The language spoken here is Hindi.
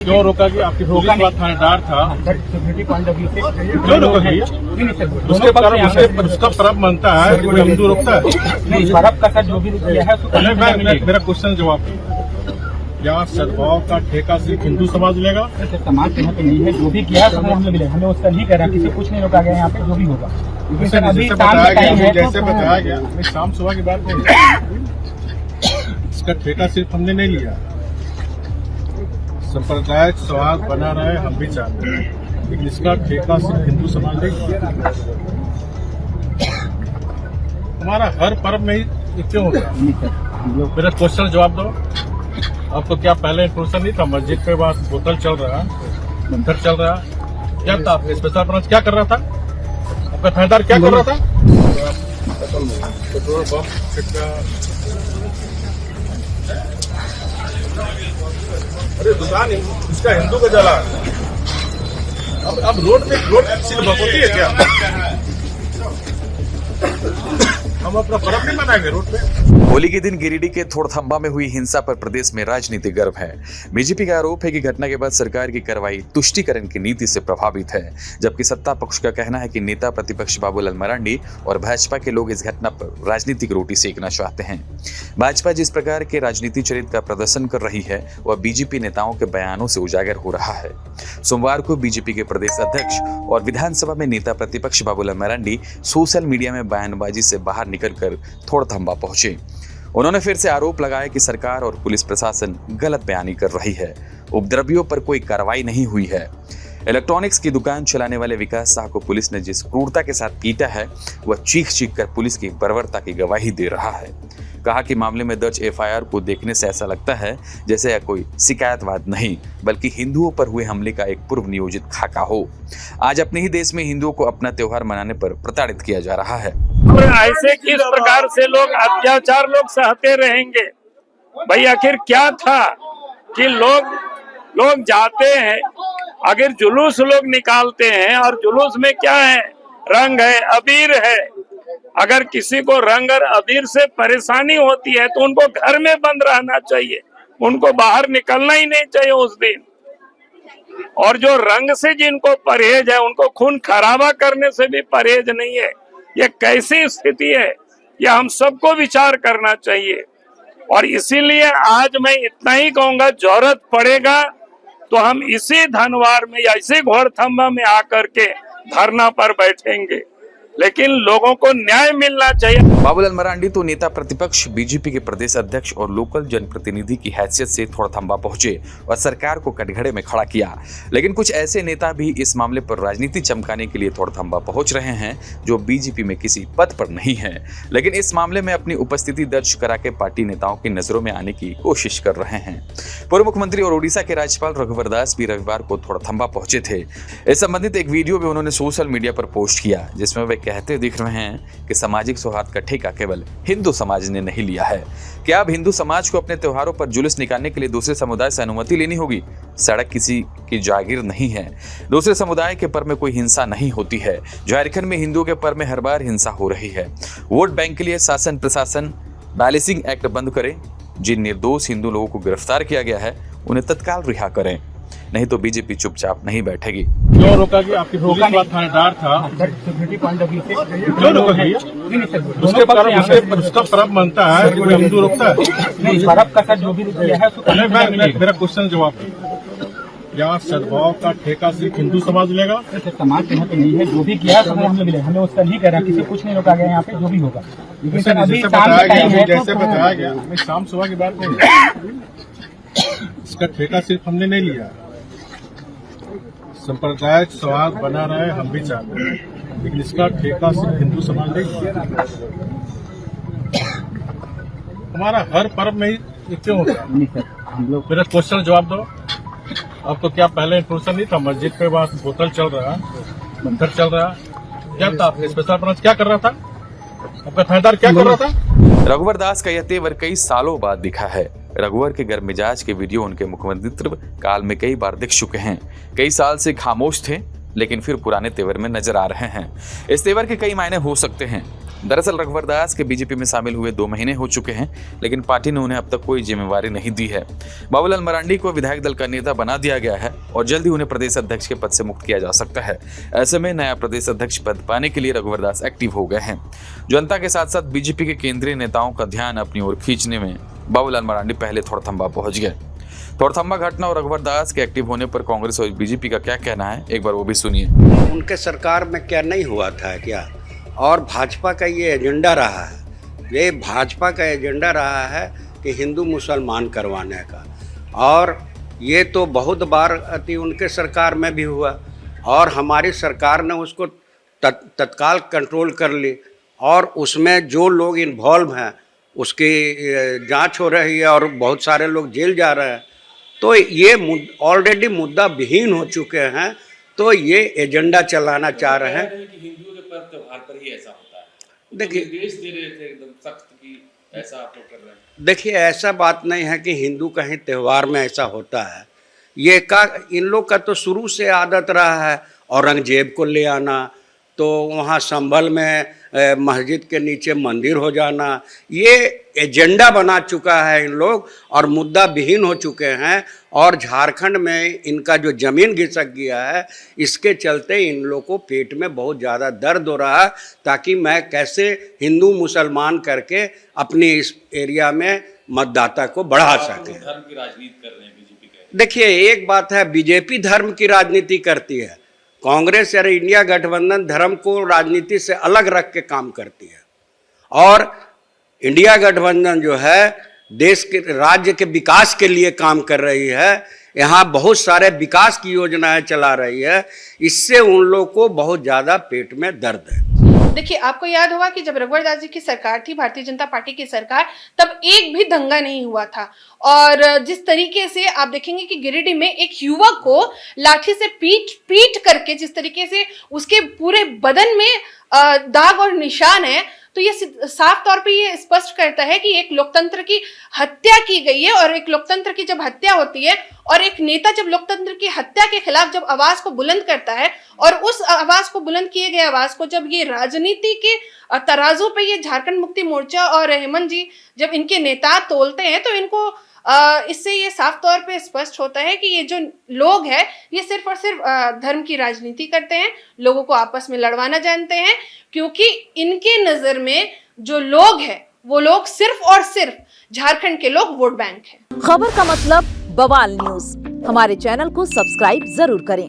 क्यों रोका कि आपकी रोका का थानेदार था? सिक्योरिटी पॉइंट ऑफ व्यू से क्यों रोका भैया? उसका पर्व मनता है, कोई हिंदू रोकता है? नहीं, पर्व का सर जो भी किया है उसको मेरा क्वेश्चन जवाब दो। क्या सद्भाव का ठेका सिर्फ हिंदू समाज लेगा? समाज यहाँ पे नहीं है, जो भी किया है हमें मिले, हमें उसका नहीं कह रहा, किसी कुछ नहीं रोका गया यहाँ पे, जो भी होगा। जैसे बताया गया शाम सुबह की बात नहीं, इसका ठेका सिर्फ हमने नहीं लिया, सांप्रदायिक सौहार्द बना रहे हम भी चाहते हैं, लेकिन इसका ठेका सिर्फ हिंदू समाज नहीं लिया। हमारा हर पर्व में ही क्यों होता है? मेरा क्वेश्चन जवाब दो। आपको क्या पहले इंफॉर्मेशन नहीं था? मस्जिद के पास बोतल चल रहा, मंदिर चल रहा, क्या था? आपके स्पेशल ब्रांच क्या कर रहा था? आपका थानेदार क्या कर रहा था? पेट्रोल बम छिटका। अरे दुकान इसका हिंदू का जला। अब रोड सिर्फ भगवती है क्या? हम अपना पर्व नहीं मनाएंगे रोड पे? होली के दिन गिरिडीह के थोड़थंबा में हुई हिंसा पर प्रदेश में राजनीतिक गर्व है। बीजेपी का आरोप है कि घटना के बाद सरकार की कार्रवाई तुष्टीकरण की नीति से प्रभावित है, जबकि सत्ता पक्ष का कहना है कि नेता प्रतिपक्ष बाबूलाल मरांडी और भाजपा के लोग इस घटना पर राजनीतिक रोटी सेकना चाहते हैं। भाजपा जिस प्रकार के राजनीति चरित्र का प्रदर्शन कर रही है वह बीजेपी नेताओं के बयानों से उजागर हो रहा है। सोमवार को बीजेपी के प्रदेश अध्यक्ष और विधानसभा में नेता प्रतिपक्ष बाबूलाल मरांडी सोशल मीडिया में बयानबाजी से बाहर निकलकर थोड़थंबा पहुंचे। उन्होंने फिर से आरोप लगाया कि सरकार और पुलिस प्रशासन गलत बयानी कर रही है, उपद्रवियों पर कोई कार्रवाई नहीं हुई है। इलेक्ट्रॉनिक्स की दुकान चलाने वाले विकास शाह को पुलिस ने जिस क्रूरता के साथ पीटा है वह चीख कर पुलिस की बर्बरता की गवाही दे रहा है। कहा कि मामले में दर्ज एफआईआर को देखने से ऐसा लगता है जैसे यह कोई शिकायतवाद नहीं बल्कि हिंदुओं पर हुए हमले का एक पूर्व नियोजित खाका हो। आज अपने ही देश में हिंदुओं को अपना त्योहार मनाने पर प्रताड़ित किया जा रहा है। ऐसे किस प्रकार से लोग अत्याचार लोग सहते रहेंगे? भाई आखिर क्या था कि लोग जाते हैं, अगर जुलूस लोग निकालते हैं और जुलूस में क्या है? रंग है, अबीर है। अगर किसी को रंग और अबीर से परेशानी होती है तो उनको घर में बंद रहना चाहिए, उनको बाहर निकलना ही नहीं चाहिए उस दिन। और जो रंग से जिनको परहेज है उनको खून खराबा करने से भी परहेज नहीं है। ये कैसी स्थिति है? यह हम सबको विचार करना चाहिए। और इसीलिए आज मैं इतना ही कहूंगा, जरूरत पड़ेगा तो हम इसी धनवार में या इसी घोड़थंबा में आकर के धरना पर बैठेंगे, लेकिन लोगों को न्याय मिलना चाहिए। बाबूलाल मरांडी तो नेता प्रतिपक्ष बीजेपी के प्रदेश अध्यक्ष और लोकल जनप्रतिनिधि की हैसियत से थोड़थंबा पहुंचे और सरकार को कटघरे में खड़ा किया, लेकिन कुछ ऐसे नेता भी इस मामले पर राजनीति चमकाने के लिए थोड़थंबा पहुंच रहे हैं जो बीजेपी में किसी पद पर नहीं है, लेकिन इस मामले में अपनी उपस्थिति दर्ज करा के पार्टी नेताओं की नजरों में आने की कोशिश कर रहे हैं। पूर्व मुख्यमंत्री और ओडिशा के राज्यपाल रघुवर दास भी रविवार को थोड़थंबा पहुंचे थे। इस संबंधित एक वीडियो भी उन्होंने सोशल मीडिया पर पोस्ट किया जिसमें वे कहते दिख रहे हैं कि सामाजिक सौहार्द का ठेका केवल हिंदू समाज ने नहीं लिया है। क्या अब हिंदू समाज को अपने त्योहारों पर जुलूस निकालने के लिए दूसरे समुदाय से अनुमति लेनी होगी? सड़क किसी की जागीर नहीं है, दूसरे समुदाय के पर्व में कोई हिंसा नहीं होती है। झारखंड में हिंदुओं के पर्व में हर बार हिंसा हो रही है। वोट बैंक के लिए शासन प्रशासन बैलेंसिंग एक्ट बंद करे, जिन निर्दोष हिंदू लोगों को गिरफ्तार किया गया है उन्हें तत्काल रिहा करें, नहीं तो बीजेपी चुपचाप नहीं बैठेगी। क्यों रोका कि आपकी रोका का थानेदार था? सिक्योरिटी पॉइंट ऑफ व्यू से क्यों रोका भैया? उसका पर्व मनता है, कोई हिंदू रोकता है? नहीं, पर्व का सर जो भी किया है उसको मेरा क्वेश्चन जवाब दो। क्या सद्भाव का ठेका सिर्फ हिंदू समाज लेगा? समाज यहाँ पे नहीं है, जो भी किया है हमें मिले, हमें उसका नहीं कह रहा, किसी कुछ नहीं रोका गया यहाँ पे, जो भी होगा। जैसे बताया गया शाम सुबह की बात नहीं, इसका ठेका सिर्फ हमने नहीं लिया, सांप्रदायिक सौहार्द बना रहे हम भी चाहते हैं, लेकिन इसका ठेका सिर्फ हिंदू समाज नहीं लिया। हमारा हर पर्व में ही क्यों होता है? मेरा क्वेश्चन जवाब दो। आपको क्या पहले इंफॉर्मेशन नहीं था? मस्जिद के पास बोतल चल रहा, मंदिर चल रहा, क्या था? आपके स्पेशल ब्रांच क्या कर रहा था? आपका थानेदार क्या कर रहा था? रघुवर दास का यह तेवर कई सालों बाद दिखा है। रघुवर के गर्म मिजाज के वीडियो उनके मुख्यमंत्रित्व काल में कई बार दिख चुके हैं। कई साल से खामोश थे लेकिन फिर पुराने तेवर में नजर आ रहे हैं। इस तेवर के कई मायने हो सकते हैं। दरअसल रघुवर दास के बीजेपी में शामिल हुए 2 महीने हो चुके हैं, लेकिन पार्टी ने उन्हें अब तक कोई जिम्मेवारी नहीं दी है। बाबूलाल मरांडी को विधायक दल का नेता बना दिया गया है और जल्द ही उन्हें प्रदेश अध्यक्ष के पद से मुक्त किया जा सकता है। ऐसे में नया प्रदेश अध्यक्ष पद पाने के लिए रघुवर दास एक्टिव हो गए हैं। जनता के साथ साथ बीजेपी के केंद्रीय नेताओं का ध्यान अपनी ओर खींचने में बाबूलाल मरांडी पहले थोड़थम्बा पहुंच गए। थोड़थम्बा घटना और रघुवर दास के एक्टिव होने पर कांग्रेस और बीजेपी का क्या कहना है, एक बार वो भी सुनिए। उनके सरकार में क्या नहीं हुआ था क्या? और भाजपा का ये एजेंडा रहा है, ये भाजपा का एजेंडा रहा है कि हिंदू मुसलमान करवाने का, और ये तो बहुत बार अति उनके सरकार में भी हुआ और हमारी सरकार ने उसको तत्काल कंट्रोल कर ली और उसमें जो लोग इन्वॉल्व हैं उसकी जांच हो रही है और बहुत सारे लोग जेल जा रहे हैं। तो ये ऑलरेडी मुद्दा विहीन हो चुके हैं, तो ये एजेंडा चलाना चाह रहे हैं। हिंदुओं के पर्व त्योहार पर ही ऐसा होता है। देखिए, निर्देश दे रहे थे एकदम सख्त कि ऐसा आप लोग कर रहे हैं। देखिए, ऐसा बात नहीं है कि हिंदू कहीं त्यौहार में ऐसा होता है। ये इन लोग का तो शुरू से आदत रहा है औरंगजेब को ले आना, तो वहाँ संभल में मस्जिद के नीचे मंदिर हो जाना, ये एजेंडा बना चुका है इन लोग और मुद्दा विहीन हो चुके हैं। और झारखंड में इनका जो ज़मीन घिसक गया है, इसके चलते इन लोग को पेट में बहुत ज़्यादा दर्द हो रहा है, ताकि मैं कैसे हिंदू मुसलमान करके अपनी इस एरिया में मतदाता को बढ़ा सके। धर्म की राजनीति कर रहे हैं बीजेपी के। देखिए, एक बात है, बीजेपी धर्म की राजनीति करती है, कांग्रेस या इंडिया गठबंधन धर्म को राजनीति से अलग रख के काम करती है। और इंडिया गठबंधन जो है देश के राज्य के विकास के लिए काम कर रही है, यहाँ बहुत सारे विकास की योजनाएं चला रही है, इससे उन लोग को बहुत ज़्यादा पेट में दर्द है। देखिए, आपको याद होगा कि जब रघुवर दास जी की सरकार थी, भारतीय जनता पार्टी की सरकार, तब एक भी दंगा नहीं हुआ था। और जिस तरीके से आप देखेंगे कि गिरिडीह में एक युवक को लाठी से पीट करके जिस तरीके से उसके पूरे बदन में दाग और निशान है, तो ये साफ तौर पे ये स्पष्ट करता है कि एक लोकतंत्र की हत्या की गई है। और एक लोकतंत्र की जब हत्या होती है और एक नेता जब लोकतंत्र की हत्या के खिलाफ जब आवाज को बुलंद करता है, और उस आवाज को बुलंद किए गए आवाज को जब ये राजनीति के तराजू पे ये झारखंड मुक्ति मोर्चा और हेमंत जी जब इनके नेता तोलते हैं, तो इनको इससे ये साफ तौर पे स्पष्ट होता है कि ये जो लोग हैं ये सिर्फ और सिर्फ धर्म की राजनीति करते हैं, लोगों को आपस में लड़वाना जानते हैं, क्योंकि इनके नजर में जो लोग हैं वो लोग सिर्फ और सिर्फ झारखंड के लोग वोट बैंक हैं। खबर का मतलब बवाल न्यूज, हमारे चैनल को सब्सक्राइब जरूर करें।